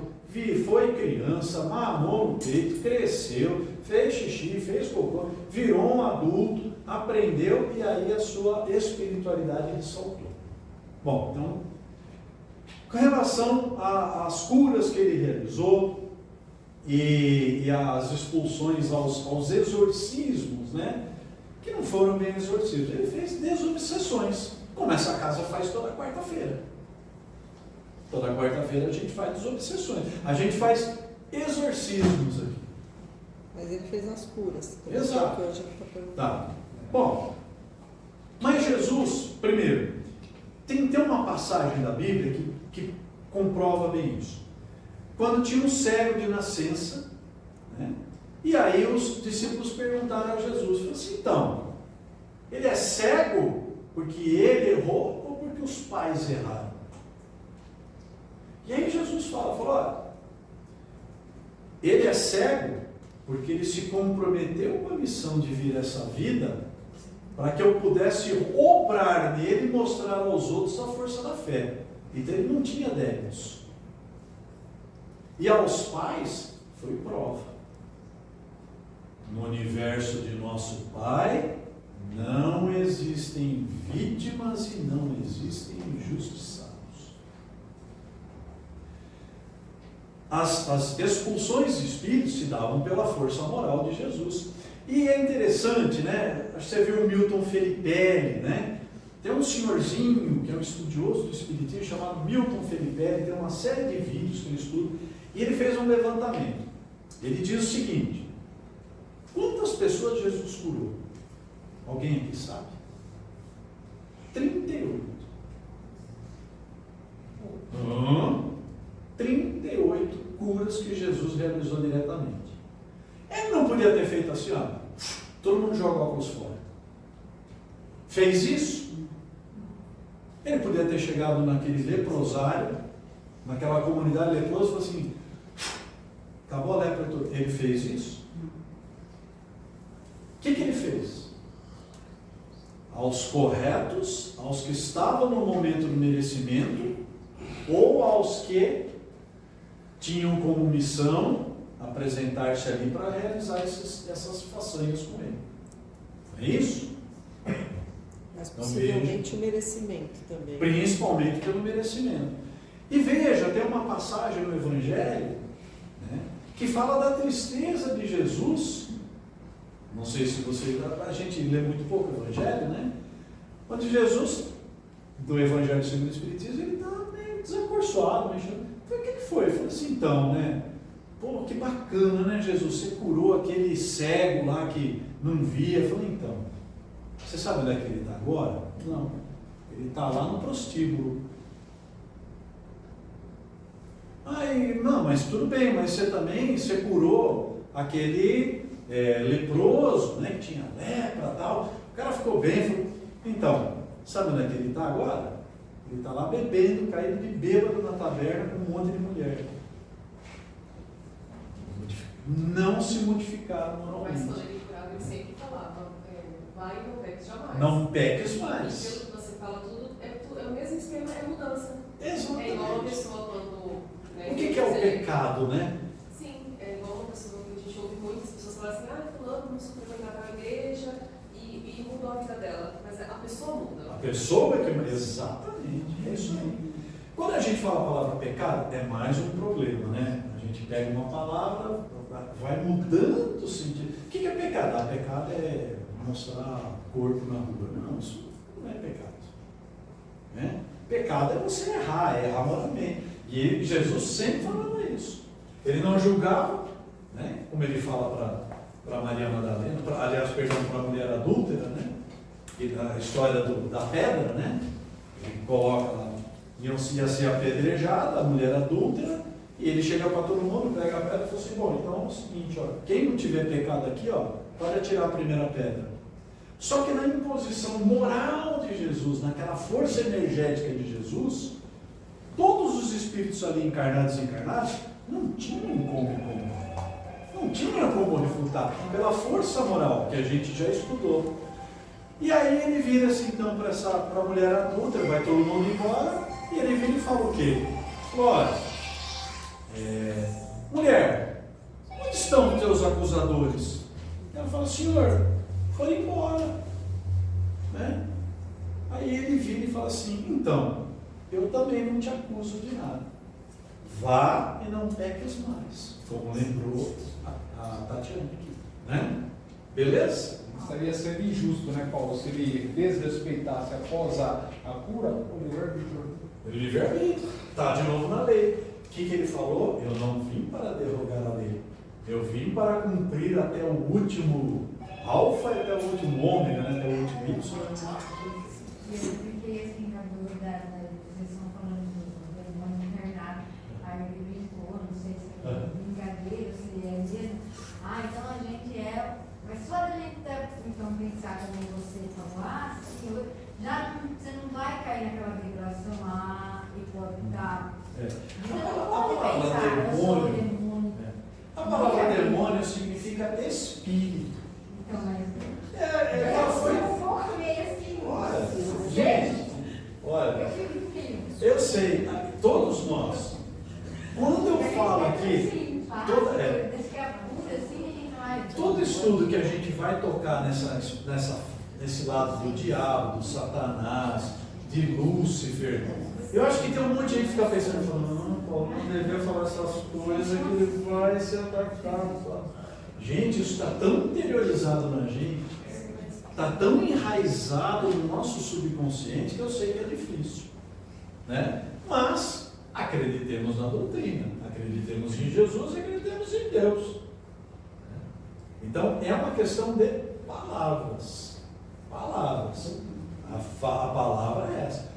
foi criança, mamou no peito, cresceu, fez xixi, fez cocô, virou um adulto, aprendeu e aí a sua espiritualidade ressaltou. Bom, então, com relação às curas que ele realizou e às expulsões, aos exorcismos, né? Que não foram bem exorcismos, ele fez desobsessões, como essa casa faz toda quarta-feira. Toda quarta-feira a gente faz desobsessões, a gente faz exorcismos aqui. Mas ele fez as curas. Exato. Que hoje ele está perguntando. Tá. Bom, mas Jesus, primeiro, tem uma passagem da Bíblia que comprova bem isso. Quando tinha um cego de nascença, né? E aí os discípulos perguntaram a Jesus, falaram assim, então, ele é cego porque ele errou ou porque os pais erraram? E aí Jesus falou, olha, ele é cego porque ele se comprometeu com a missão de vir a essa vida para que eu pudesse obrar nele e mostrar aos outros a força da fé. Então ele não tinha débitos. E aos pais foi prova. No universo de nosso Pai não existem vítimas e não existem injustiçados. As expulsões de espíritos se davam pela força moral de Jesus. E é interessante, né? Acho que você viu o Milton Felipe, né? Tem um senhorzinho que é um estudioso do espiritismo chamado Milton Felipe, tem uma série de vídeos que ele estuda, e ele fez um levantamento. Ele diz o seguinte: quantas pessoas Jesus curou? Alguém aqui sabe? 38. 38 curas que Jesus realizou diretamente. Ele não podia ter feito assim, ó, todo mundo joga óculos fora. Fez isso? Ele podia ter chegado naquele leprosário, naquela comunidade leprosa, e falou assim, acabou a lepra. Ele fez isso? O que ele fez? Aos corretos, aos que estavam no momento do merecimento, ou aos que tinham como missão apresentar-se ali para realizar essas façanhas com ele. É isso? Mas Então, possivelmente o merecimento também. Principalmente pelo merecimento. E veja, tem uma passagem no Evangelho, né, que fala da tristeza de Jesus. Não sei se você... A gente lê muito pouco o Evangelho, né? Onde Jesus, do Evangelho segundo o Espiritismo, ele está meio desacorçoado, mexendo. O que ele foi? Ele falou assim, então, né? Pô, que bacana, né, Jesus? Você curou aquele cego lá que não via. Eu falei, então, você sabe onde é que ele está agora? Não. Ele está lá no prostíbulo. Aí, não, mas tudo bem, mas você curou aquele leproso, né, que tinha lepra e tal. O cara ficou bem. Falou, então, sabe onde é que ele está agora? Ele está lá bebendo, caído de bêbado na taberna com um monte de mulher. Não se modificaram moralmente. Mas quando ele curava, ele sempre falava, vai e não peques jamais. Não peques mais. E pelo que você fala, tudo é o mesmo esquema, é mudança. Exatamente. É igual uma pessoa quando... Né, O que é o pecado, né? Sim, é igual uma pessoa que a gente ouve muitas pessoas falar assim, fulano não se frequentava a igreja e mudou a vida dela. Mas a pessoa muda. A pessoa é que... Exatamente, é isso aí. Quando a gente fala a palavra pecado, é mais um problema, né? A gente pega uma palavra, vai mudando o sentido. O que é pecado? Pecado é mostrar corpo na rua. Não, isso não é pecado. Né? Pecado é você errar moralmente. E Jesus sempre falava isso. Ele não julgava, né? Como ele fala para Maria Madalena, aliás, perdão, para a mulher adúltera, né? E da história da pedra, né? Ele coloca lá, ia ser apedrejada, a mulher adúltera, e ele chega para todo mundo, pega a pedra e fala assim, bom, então é o seguinte, ó, quem não tiver pecado aqui, ó, pode atirar a primeira pedra. Só que na imposição moral de Jesus, naquela força energética de Jesus, todos os espíritos ali encarnados e encarnados não tinham como refutar, pela força moral que a gente já estudou. E aí ele vira assim, então, para a mulher adulta, vai todo mundo embora, e ele vira e fala o quê? Olha, mulher, onde estão os teus acusadores? Ela fala, Senhor, foi embora. Né? Aí ele vira e fala assim, então, eu também não te acuso de nada. Vá e não peques mais. Como lembrou a Tatiana aqui. Né? Beleza? Estaria sendo injusto, né, Paulo, se ele desrespeitasse após a cura o livre-arbítrio. O livre-arbítrio. Está de novo na lei. O que ele falou? Eu não vim para derrogar a lei. Eu vim para cumprir até o último alfa e até o último ômega, né? Até o último Y. Eu fiquei assim na dúvida, vocês estão falando do demônio internado, aí ele brincou, não sei se é brincadeira, se é mesmo. Então a gente é. Mas só a gente então pensar como você falou, você não vai cair naquela vibração, e pode estar. A palavra demônio significa espírito. Então, mas. Olha, eu sei, todos nós. Quando eu falo aqui, todo estudo que a gente vai tocar nesse lado do diabo, do Satanás, de Lúcifer, eu acho que tem um monte de gente que fica pensando, não, Paulo, não devia falar essas coisas que ele vai ser atacado. Gente, isso está tão interiorizado na gente, está tão enraizado no nosso subconsciente que eu sei que é difícil. Né? Mas acreditemos na doutrina, acreditemos em Jesus, acreditemos em Deus. Então é uma questão de palavras. Palavras. A palavra é essa.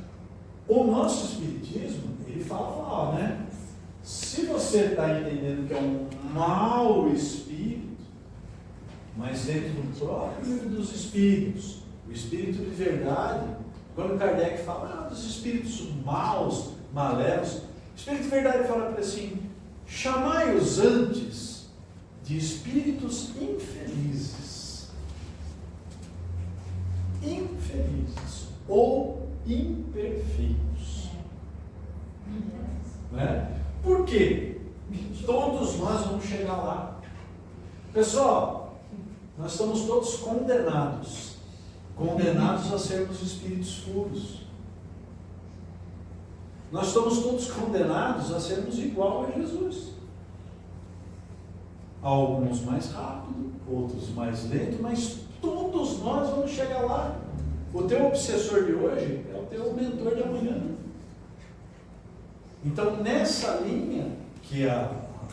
O nosso espiritismo, ele fala, né? Se você está entendendo que é um mau espírito, mas dentro do próprio livro dos espíritos, o espírito de verdade, Quando Kardec fala dos espíritos maus, malévolos, o Espírito de Verdade fala para ele assim: chamai-os antes de espíritos infelizes. Infelizes ou imperfeitos. Né? Por quê? Todos nós vamos chegar lá. Pessoal, nós estamos todos condenados. Condenados a sermos espíritos puros. Nós estamos todos condenados a sermos igual a Jesus. Alguns mais rápido, outros mais lento, mas todos nós vamos chegar lá. O teu obsessor de hoje é o teu mentor de amanhã. Então, nessa linha que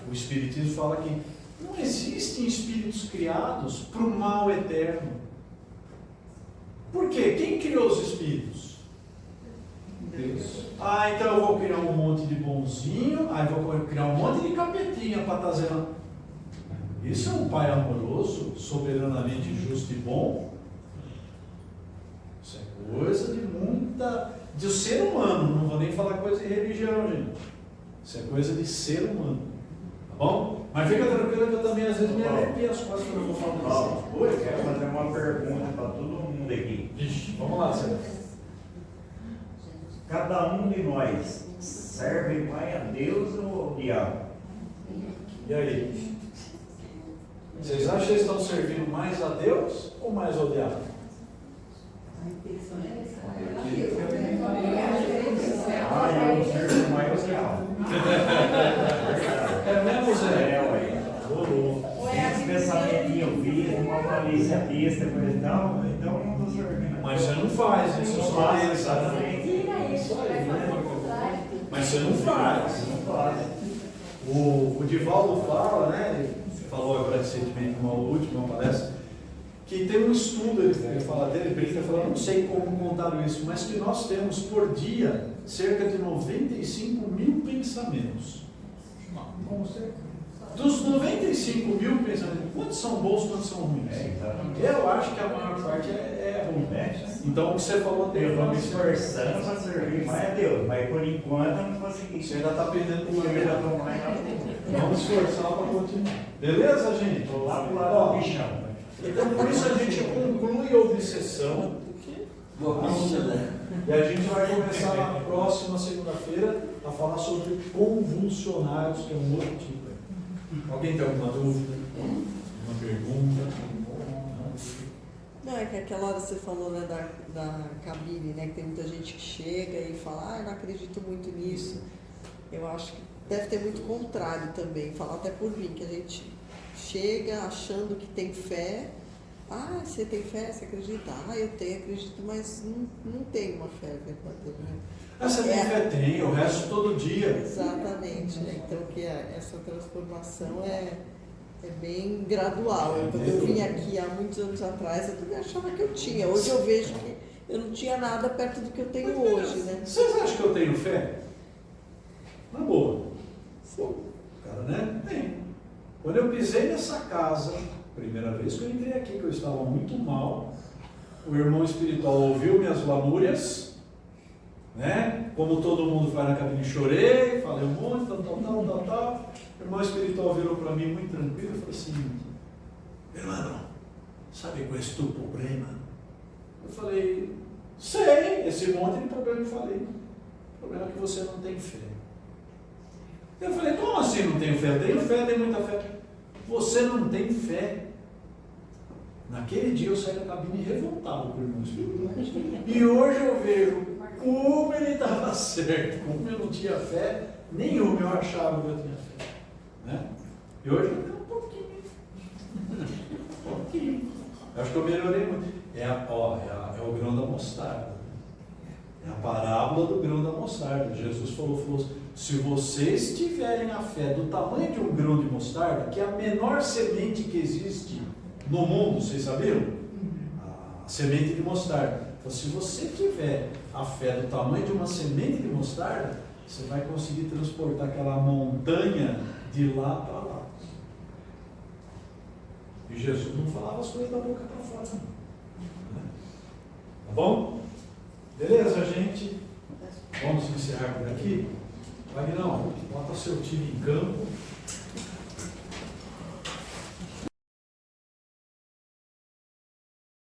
o Espiritismo fala que não existem espíritos criados para o mal eterno. Por quê? Quem criou os espíritos? Deus. Então eu vou criar um monte de bonzinho, aí vou criar um monte de capetinha para estar zerando. Isso é um pai amoroso, soberanamente justo e bom? Isso é coisa de ser humano, não vou nem falar coisa de religião, gente. Isso é coisa de ser humano. Tá bom? Mas fica tranquilo que eu também às vezes me arrepio as costas quando eu vou falar disso. Eu quero fazer uma pergunta para todo mundo aqui. Vixe, vamos lá, Sérgio. Cada um de nós serve mais a Deus ou ao diabo? E aí? Vocês acham que vocês estão servindo mais a Deus ou mais ao diabo? Eu servo mais ao diabo. É mesmo, Zé? Esse pensamentinho fiz, uma malícia besta, coisa e tal, então eu não estou servindo. Mas você não faz, isso só ele, sabe? Mas você não faz. Não faz. O Divaldo fala, né? Ele falou agora recentemente numa última palestra, que tem um estudo, ele fala dele, brinca, fala, não sei como contaram isso, mas que nós temos por dia cerca de 95 mil pensamentos. Dos 95 mil pensamentos, quantos são bons, quantos são ruins? Eu acho que a maior parte é ruim. Então o que você falou Eu estou me esforçando para servir mais a Deus, mas por enquanto eu não consegui. Você ainda está pendendo com Eu ele. já estou mais na frente. Vamos esforçar para continuar. Beleza, gente? Estou lá pro lado do bichão. Então por isso a gente conclui a obsessão. E a gente vai começar na próxima segunda-feira a falar sobre convulsionários, que é um outro tipo. Alguém tem alguma dúvida? Uma pergunta? Não, é que aquela hora você falou, né, da cabine, né, que tem muita gente que chega e fala, eu não acredito muito nisso. Eu acho que deve ter muito contrário também, falar até por mim, que a gente chega achando que tem fé. Você tem fé? Você acredita? Eu tenho, acredito, mas não tenho uma fé verdadeira. Você tem fé? Tem, o resto todo dia. Exatamente, né? Então que essa transformação é bem gradual. Quando eu vim aqui há muitos anos atrás, eu também achava que eu tinha. Hoje eu vejo que eu não tinha nada perto do que eu tenho hoje, né? Vocês acham que eu tenho fé? Na boa. Cara, né? Tem. Quando eu pisei nessa casa, primeira vez que eu entrei aqui, que eu estava muito mal, o irmão espiritual ouviu minhas lamúrias, né? Como todo mundo vai na cabine, chorei, falei um monte, tal. O irmão espiritual virou para mim muito tranquilo e falou assim: irmão, sabe qual é o teu problema? Eu falei: sei, esse monte de problema que eu falei. O problema é que você não tem fé. Eu falei: como assim não tenho fé? Tenho fé, tenho muita fé. Você não tem fé. Naquele dia eu saí da cabine revoltado com o irmão espiritual. E hoje eu vejo como ele estava certo, como eu não tinha fé nenhuma, eu achava que eu tinha fé. Né? E hoje eu tenho um pouquinho. Eu acho que eu melhorei muito. É o grão da mostarda. É a parábola do grão da mostarda. Jesus falou, se vocês tiverem a fé do tamanho de um grão de mostarda, que é a menor semente que existe no mundo, vocês sabiam? A semente de mostarda. Então, se você tiver a fé do tamanho de uma semente de mostarda, você vai conseguir transportar aquela montanha de lá para lá. E Jesus não falava as coisas da boca para fora. Não. Tá bom? Beleza, gente? Vamos encerrar por aqui? Vagnão, bota seu time em campo.